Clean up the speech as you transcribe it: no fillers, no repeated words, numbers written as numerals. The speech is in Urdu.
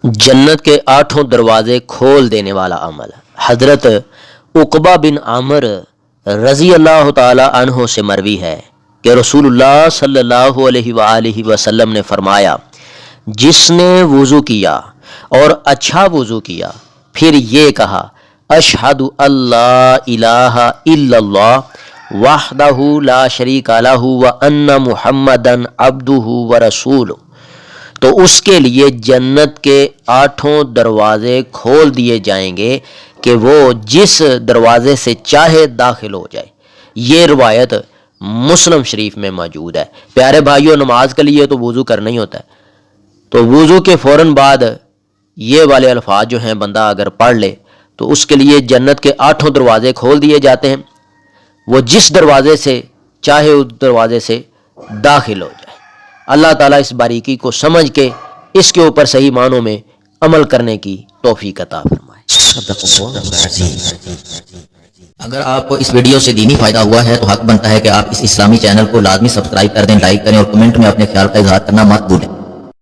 جنت کے 8 دروازے کھول دینے والا عمل۔ حضرت عقبہ بن عامر رضی اللہ تعالی عنہ سے مروی ہے کہ رسول اللہ صلی اللہ علیہ وآلہ وسلم نے فرمایا، جس نے وضو کیا اور اچھا وضو کیا پھر یہ کہا اشہد اللہ الہ الا اللہ وحدہ لا شریک لہ وان محمدا عبدہ ورسولہ، تو اس کے لیے جنت کے 8 دروازے کھول دیے جائیں گے کہ وہ جس دروازے سے چاہے داخل ہو جائے۔ یہ روایت مسلم شریف میں موجود ہے۔ پیارے بھائیوں، نماز کے لیے تو وضو کرنا ہی ہوتا ہے، تو وضو کے فوراً بعد یہ والے الفاظ جو ہیں بندہ اگر پڑھ لے تو اس کے لیے جنت کے 8 دروازے کھول دیے جاتے ہیں، وہ جس دروازے سے چاہے اس دروازے سے داخل ہو جائے۔ اللہ تعالیٰ اس باریکی کو سمجھ کے اس کے اوپر صحیح معنوں میں عمل کرنے کی توفیق عطا فرمائے۔ اگر آپ کو اس ویڈیو سے دینی فائدہ ہوا ہے تو حق بنتا ہے کہ آپ اس اسلامی چینل کو لازمی سبسکرائب کر دیں، لائک کریں اور کمنٹ میں اپنے خیال کا اظہار کرنا مت بھولیں۔